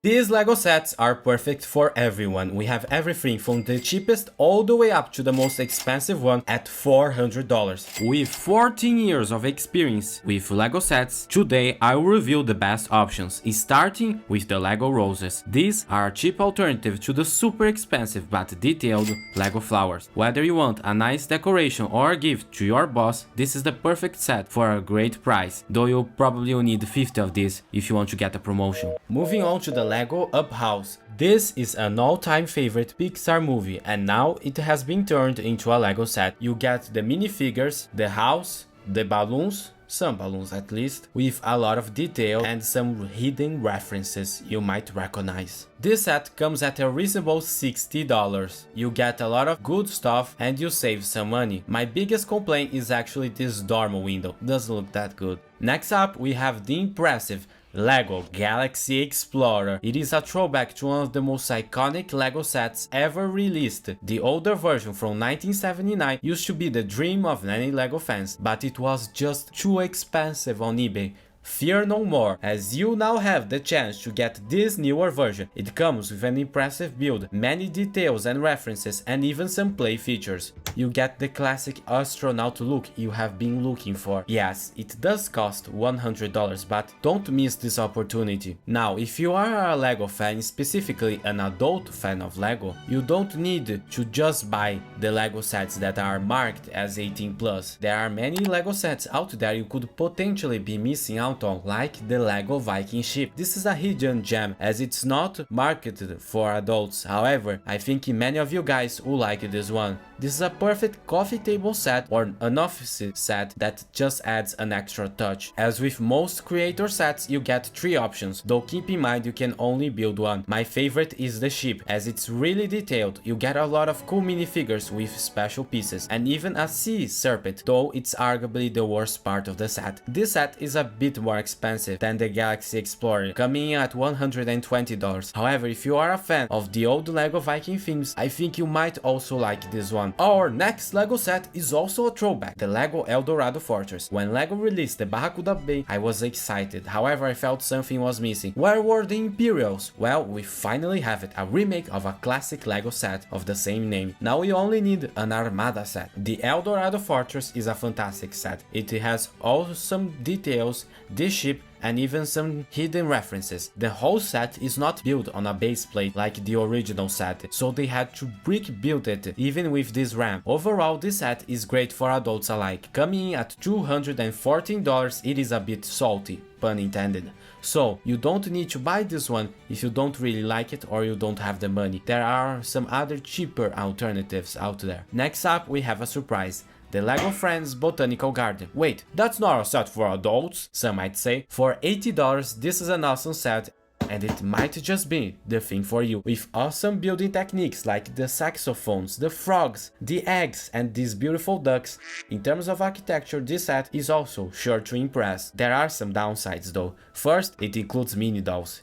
These LEGO sets are perfect for everyone. We have everything from the cheapest all the way up to the most expensive one at $400. With 14 years of experience with LEGO sets, today I will review the best options, starting with the LEGO roses. These are a cheap alternative to the super expensive but detailed LEGO flowers. Whether you want a nice decoration or a gift to your boss, this is the perfect set for a great price, though you probably will need 50 of these if you want to get a promotion. Moving on to the LEGO Up House. This is an all-time favorite Pixar movie and now it has been turned into a LEGO set. You get the minifigures, the house, the balloons, some balloons at least, with a lot of detail and some hidden references you might recognize. This set comes at a reasonable $60. You get a lot of good stuff and you save some money. My biggest complaint is actually this dormer window, doesn't look that good. Next up we have the impressive LEGO Galaxy Explorer. It is a throwback to one of the most iconic LEGO sets ever released. The older version from 1979 used to be the dream of many LEGO fans, but it was just too expensive on eBay. Fear no more, as you now have the chance to get this newer version. It comes with an impressive build, many details and references, and even some play features. You get the classic astronaut look you have been looking for. Yes, it does cost $100, but don't miss this opportunity. Now, if you are a LEGO fan, specifically an adult fan of LEGO, you don't need to just buy the LEGO sets that are marked as 18+. There are many LEGO sets out there you could potentially be missing out on, like the LEGO Viking ship. This is a hidden gem as it's not marketed for adults. However, I think many of you guys will like this one. This is a perfect coffee table set or an office set that just adds an extra touch. As with most creator sets, you get 3 options, though keep in mind you can only build one. My favorite is the ship, as it's really detailed. You get a lot of cool minifigures with special pieces, and even a sea serpent, though it's arguably the worst part of the set. This set is a bit more expensive than the Galaxy Explorer, coming in at $120. However, if you are a fan of the old LEGO Viking themes, I think you might also like this one. Our next LEGO set is also a throwback, the LEGO Eldorado Fortress. When LEGO released the Barracuda Bay, I was excited, however I felt something was missing. Where were the Imperials? Well, we finally have it, a remake of a classic LEGO set of the same name. Now we only need an Armada set. The Eldorado Fortress is a fantastic set. It has awesome details, the ship, and even some hidden references. The whole set is not built on a base plate like the original set, so they had to brick build it even with this ramp. Overall, this set is great for adults alike. Coming in at $214, it is a bit salty, pun intended. So you don't need to buy this one if you don't really like it or you don't have the money. There are some other cheaper alternatives out there. Next up we have a surprise. The LEGO Friends Botanical Garden. Wait, that's not a set for adults, some might say. For $80, this is an awesome set, and it might just be the thing for you. With awesome building techniques like the saxophones, the frogs, the eggs, and these beautiful ducks. In terms of architecture, this set is also sure to impress. There are some downsides though. First, it includes mini dolls,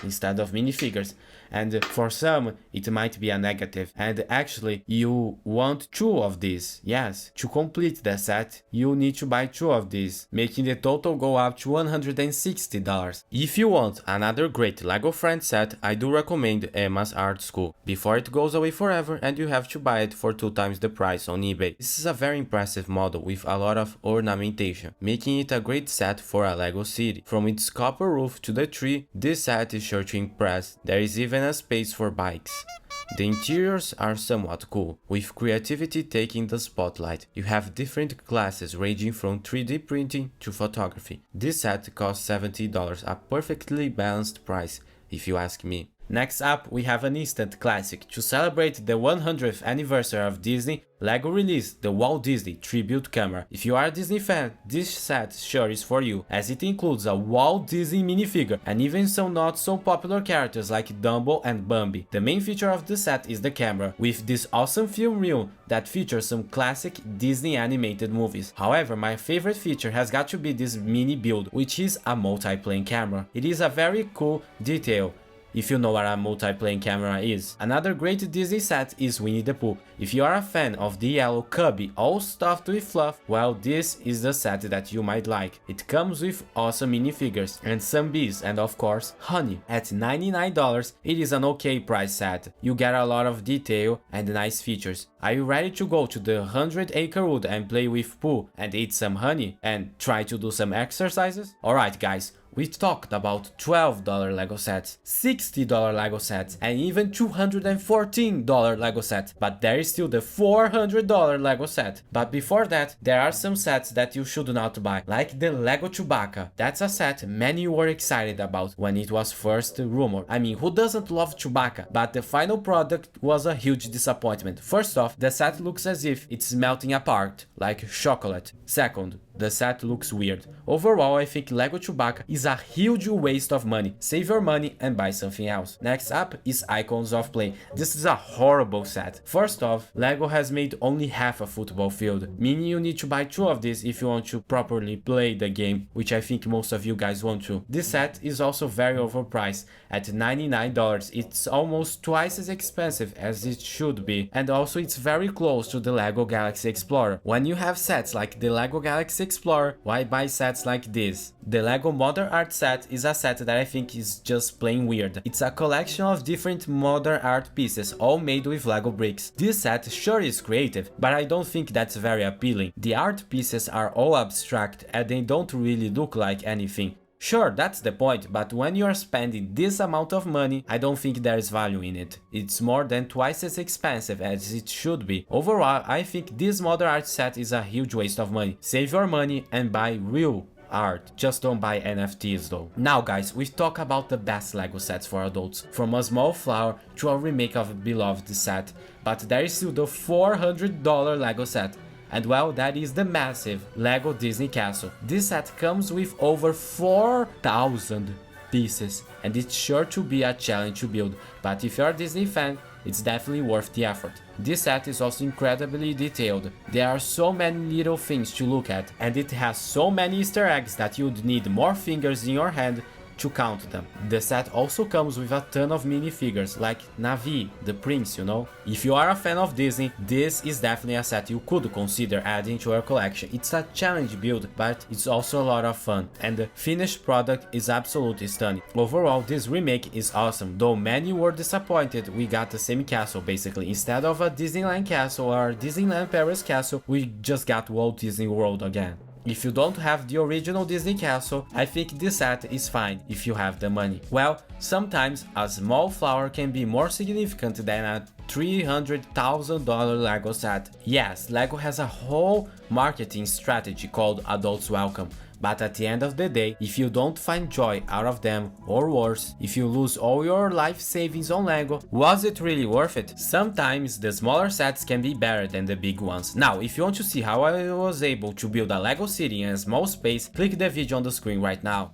instead of minifigures. And for some, it might be a negative. And actually, you want 2 of these. Yes, to complete the set, you need to buy 2 of these, making the total go up to $160. If you want another great LEGO Friends set, I do recommend Emma's Art School, before it goes away forever and you have to buy it for 2 times the price on eBay. This is a very impressive model with a lot of ornamentation, making it a great set for a LEGO city. From its copper roof to the tree, this set is sure to impress. There is even a space for bikes. The interiors are somewhat cool, with creativity taking the spotlight. You have different classes ranging from 3D printing to photography. This set costs $70, a perfectly balanced price if you ask me. Next up, we have an instant classic. To celebrate the 100th anniversary of Disney, LEGO released the Walt Disney Tribute Camera. If you are a Disney fan, this set sure is for you, as it includes a Walt Disney minifigure and even some not so popular characters like Dumbo and Bambi. The main feature of the set is the camera, with this awesome film reel that features some classic Disney animated movies. However, my favorite feature has got to be this mini build, which is a multi-plane camera. It is a very cool detail. if you know what a multiplaying camera is. Another great Disney set is Winnie the Pooh. If you are a fan of the yellow cubby all stuffed with fluff, well, this is the set that you might like. It comes with awesome minifigures and some bees and of course honey. At $99, it is an okay price set. You get a lot of detail and nice features. Are you ready to go to the 100-acre wood and play with Pooh and eat some honey and try to do some exercises? Alright guys, we talked about $12 LEGO sets, $60 LEGO sets, and even $214 LEGO set, but there is still the $400 LEGO set. But before that, there are some sets that you should not buy, like the LEGO Chewbacca. That's a set many were excited about when it was first rumored. I mean, who doesn't love Chewbacca? But the final product was a huge disappointment. First off, the set looks as if it's melting apart, like chocolate. Second, the set looks weird. Overall, I think LEGO Chewbacca is a huge waste of money. Save your money and buy something else. Next up is Icons of Play. This is a horrible set. First off, LEGO has made only half a football field, meaning you need to buy 2 of these if you want to properly play the game, which I think most of you guys want to. This set is also very overpriced. At $99, it's almost twice as expensive as it should be, and also it's very close to the LEGO Galaxy Explorer. When you have sets like the LEGO Galaxy Explorer, why buy sets like this? The LEGO Modern Art set is a set that I think is just plain weird. It's a collection of different modern art pieces, all made with LEGO bricks. This set sure is creative, but I don't think that's very appealing. The art pieces are all abstract and they don't really look like anything. Sure, that's the point, but when you're spending this amount of money, I don't think there is value in it. It's more than twice as expensive as it should be. Overall, I think this modern art set is a huge waste of money. Save your money and buy real art. Just don't buy NFTs though. Now guys, we've talked about the best LEGO sets for adults, from a small flower to a remake of a beloved set, but there is still the $400 LEGO set. And well, that is the massive LEGO Disney Castle. This set comes with over 4,000 pieces, and it's sure to be a challenge to build, but if you're a Disney fan, it's definitely worth the effort. This set is also incredibly detailed. There are so many little things to look at, and it has so many Easter eggs that you'd need more fingers in your hand to count them. The set also comes with a ton of minifigures, like Navi, the prince, you know? If you are a fan of Disney, this is definitely a set you could consider adding to your collection. It's a challenge build, but it's also a lot of fun, and the finished product is absolutely stunning. Overall, this remake is awesome, though many were disappointed we got the same castle basically. Instead of a Disneyland castle or Disneyland Paris castle, we just got Walt Disney World again. If you don't have the original Disney castle, I think this set is fine if you have the money. Well, sometimes a small flower can be more significant than a $300,000 LEGO set. Yes, LEGO has a whole marketing strategy called Adults Welcome. But at the end of the day, if you don't find joy out of them, or worse, if you lose all your life savings on LEGO, was it really worth it? Sometimes the smaller sets can be better than the big ones. Now, if you want to see how I was able to build a LEGO city in a small space, click the video on the screen right now.